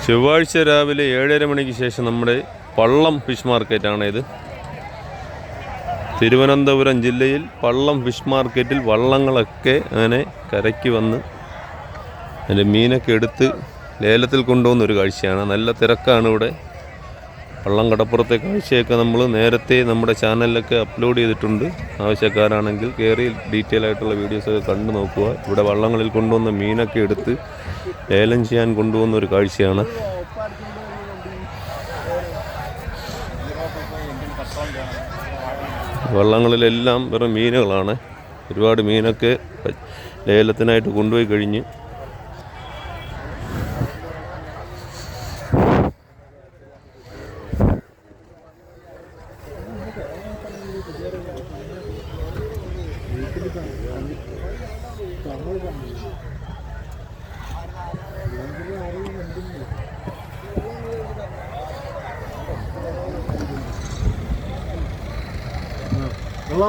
ചൊവ്വാഴ്ച രാവിലെ 7:30 മണിക്ക് ശേഷം നമ്മുടെ പള്ളം ഫിഷ് മാർക്കറ്റാണ് ഇത്. തിരുവനന്തപുരം ജില്ലയിൽ പള്ളം ഫിഷ് മാർക്കറ്റിൽ വള്ളങ്ങളൊക്കെ അങ്ങനെ കരയ്ക്ക് വന്ന് അതിൻ്റെ മീനൊക്കെ എടുത്ത് ലേലത്തിൽ കൊണ്ടുപോകുന്നൊരു കാഴ്ചയാണ്. നല്ല തിരക്കാണ് ഇവിടെ. വള്ളം കടപ്പുറത്തെ കാഴ്ചയൊക്കെ നമ്മൾ നേരത്തെ നമ്മുടെ ചാനലിലൊക്കെ അപ്ലോഡ് ചെയ്തിട്ടുണ്ട്. ആവശ്യക്കാരാണെങ്കിൽ കയറി ഡീറ്റെയിൽ ആയിട്ടുള്ള വീഡിയോസൊക്കെ കണ്ടു നോക്കുക. ഇവിടെ വള്ളങ്ങളിൽ കൊണ്ടുവന്ന മീനൊക്കെ എടുത്ത് ലേലം ചെയ്യാൻ കൊണ്ടുപോകുന്ന ഒരു കാഴ്ചയാണ്. വള്ളങ്ങളിലെല്ലാം വെറും മീനുകളാണ്. ഒരുപാട് മീനൊക്കെ ലേലത്തിനായിട്ട് കൊണ്ടുപോയി കഴിഞ്ഞ്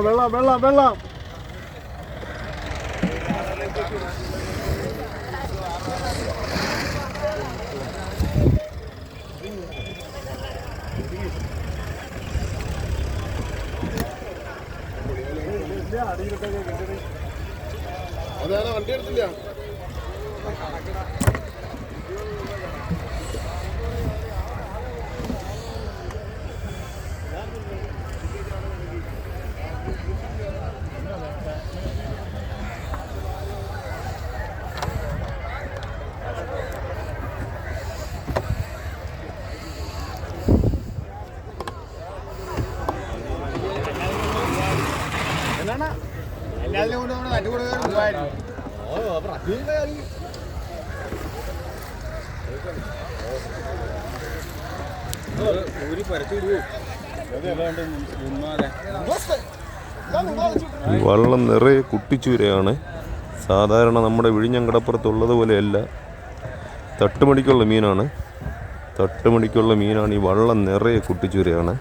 വെള്ളം അതാണ് വണ്ടി എടുത്തില്ല. വള്ളം നിറയെ കുട്ടിച്ചൂരയാണ്. സാധാരണ നമ്മുടെ വിഴിഞ്ഞം കടപ്പുറത്തുള്ളതുപോലെയല്ല. തട്ടുമണിക്കുള്ള മീനാണ്. തട്ടുമണിക്കുള്ള മീനാണ്. ഈ വള്ളം നിറയെ കുട്ടിച്ചൂരയാണ്.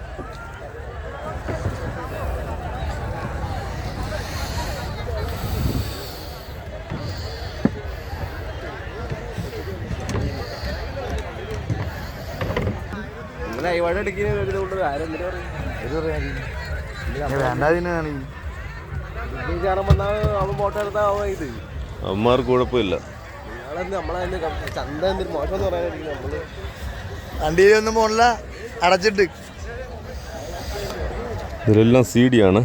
അമ്മമാർക്ക് കുഴപ്പമില്ല. വണ്ടിയിലൊന്നും പോണില്ല, അടച്ചിട്ട്. ഇതിലെല്ലാം സീഡിയാണ്.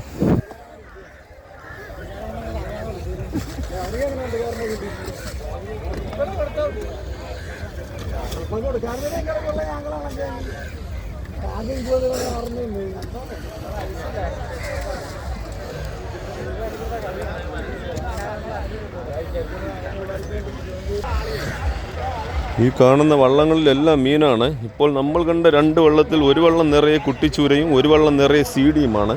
ഈ കാണുന്ന വള്ളങ്ങളിലെല്ലാം മീനാണ്. ഇപ്പോൾ നമ്മൾ കണ്ട 2 വള്ളത്തിൽ ഒരു വള്ളം നിറയെ കുട്ടിച്ചൂരയും ഒരു വള്ളം നിറയെ സീഡിയുമാണ്.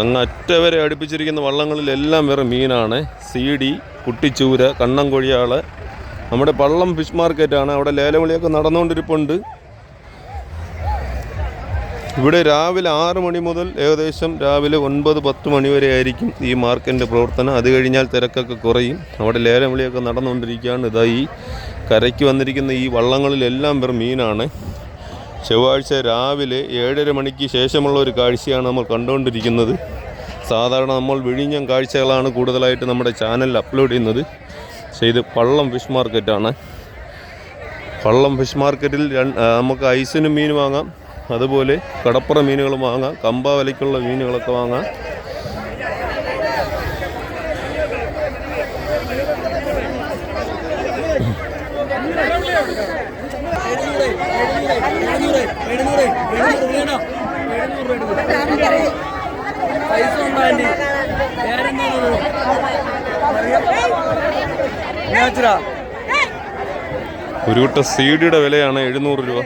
അങ്ങ് അറ്റവരെ അടുപ്പിച്ചിരിക്കുന്ന വള്ളങ്ങളിലെല്ലാം വേറെ മീനാണ്. സീഡി, കുട്ടിച്ചൂര, കണ്ണൻകൊഴിയാള്. നമ്മുടെ പള്ളം ഫിഷ് മാർക്കറ്റാണ്. അവിടെ ലേലവിളിയൊക്കെ നടന്നുകൊണ്ടിരിപ്പുണ്ട്. ഇവിടെ രാവിലെ 6 മണി മുതൽ ഏകദേശം രാവിലെ 9-10 മണി വരെ ആയിരിക്കും ഈ മാർക്കറ്റിൻ്റെ പ്രവർത്തനം. അത് കഴിഞ്ഞാൽ തിരക്കൊക്കെ കുറയും. അവിടെ ലേലം വിളിയൊക്കെ നടന്നുകൊണ്ടിരിക്കുകയാണ്. ഇതാ ഈ കരയ്ക്ക് വന്നിരിക്കുന്ന ഈ വള്ളങ്ങളിലെല്ലാം വെറും മീനാണ്. ചൊവ്വാഴ്ച രാവിലെ 7:30 മണിക്ക് ശേഷമുള്ള ഒരു കാഴ്ചയാണ് നമ്മൾ കണ്ടുകൊണ്ടിരിക്കുന്നത്. സാധാരണ നമ്മൾ വിഴിഞ്ഞം കാഴ്ചകളാണ് കൂടുതലായിട്ട് നമ്മുടെ ചാനലിൽ അപ്ലോഡ് ചെയ്യുന്നത്. പക്ഷേ ഇത് പള്ളം ഫിഷ് മാർക്കറ്റാണ്. പള്ളം ഫിഷ് മാർക്കറ്റിൽ നമുക്ക് ഐസിനും മീൻ വാങ്ങാം, അതുപോലെ കടപ്പുറ മീനുകൾ വാങ്ങാം, കമ്പ വിലയ്ക്കുള്ള മീനുകളൊക്കെ വാങ്ങാം. ഒരു കുട്ട സീഡിയുടെ വിലയാണ് 700 രൂപ.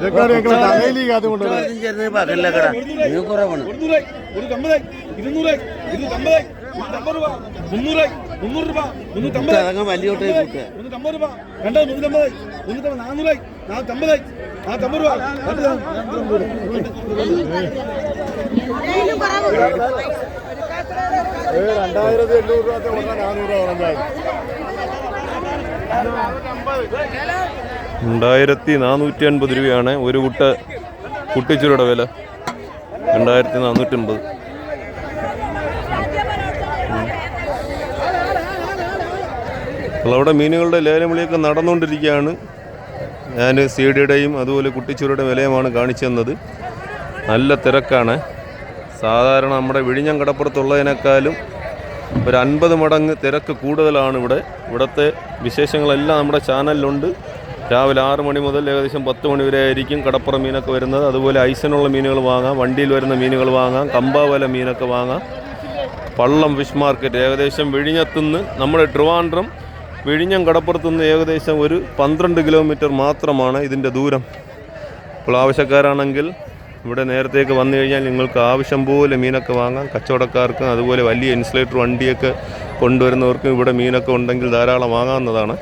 തിരക്കാട് ഞങ്ങൾ തലയിലേക്ക് അതുകൊണ്ട് കുറവാണ്. വലിയ രൂപയാണ് ഒരു കുട്ടിച്ചൂരുടെ വില. 2450. അവിടെ മീനുകളുടെ ലേലം വിളിയൊക്കെ നടന്നുകൊണ്ടിരിക്കുകയാണ്. ഞാൻ സീഡിയുടെയും അതുപോലെ കുട്ടിച്ചൂരുടെ വിലയുമാണ് കാണിച്ചു തന്നത്. നല്ല തിരക്കാണ്. സാധാരണ നമ്മുടെ വിഴിഞ്ഞം കടപ്പുറത്തുള്ളതിനേക്കാളും ഒരു 50 മടങ്ങ് തിരക്ക് കൂടുതലാണ് ഇവിടെ. ഇവിടുത്തെ വിശേഷങ്ങളെല്ലാം നമ്മുടെ ചാനലിലുണ്ട്. രാവിലെ 6 മണി മുതൽ ഏകദേശം 10 മണി വരെ ആയിരിക്കും കടപ്പുറം മീനൊക്കെ വരുന്നത്. അതുപോലെ ഐസനുള്ള മീനുകൾ വാങ്ങാം, വണ്ടിയിൽ വരുന്ന മീനുകൾ വാങ്ങാം, കമ്പാവല മീനൊക്കെ വാങ്ങാം. പള്ളം ഫിഷ് മാർക്കറ്റ് ഏകദേശം വിഴിഞ്ഞത്തുനിന്ന് നമ്മുടെ ട്രിവാൻഡ്രം വിഴിഞ്ഞം കടപ്പുറത്തുനിന്ന് ഏകദേശം ഒരു 12 കിലോമീറ്റർ മാത്രമാണ് ഇതിൻ്റെ ദൂരം. അപ്പോൾ ആവശ്യക്കാരാണെങ്കിൽ ഇവിടെ നേരത്തേക്ക് വന്നു കഴിഞ്ഞാൽ നിങ്ങൾക്ക് ആവശ്യം പോലെ മീനൊക്കെ വാങ്ങാം. കച്ചവടക്കാർക്കും അതുപോലെ വലിയ ഇൻസുലേറ്റർ വണ്ടിയൊക്കെ കൊണ്ടുവരുന്നവർക്കും ഇവിടെ മീനൊക്കെ ഉണ്ടെങ്കിൽ ധാരാളം വാങ്ങാവുന്നതാണ്.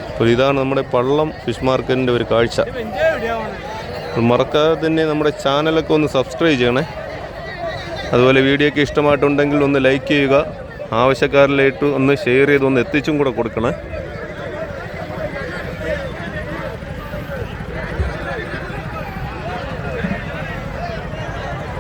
അപ്പോൾ ഇതാണ് നമ്മുടെ പള്ളം ഫിഷ് മാർക്കറ്റിൻ്റെ ഒരു കാഴ്ച. മറക്കാതെ തന്നെ നമ്മുടെ ചാനലൊക്കെ ഒന്ന് സബ്സ്ക്രൈബ് ചെയ്യണേ. അതുപോലെ വീഡിയോ ഒക്കെ ഇഷ്ടമായിട്ടുണ്ടെങ്കിൽ ഒന്ന് ലൈക്ക് ചെയ്യുക. ആവശ്യക്കാരിലായിട്ട് ഒന്ന് ഷെയർ ചെയ്ത് ഒന്ന് എത്തിച്ചും കൂടെ കൊടുക്കണേ.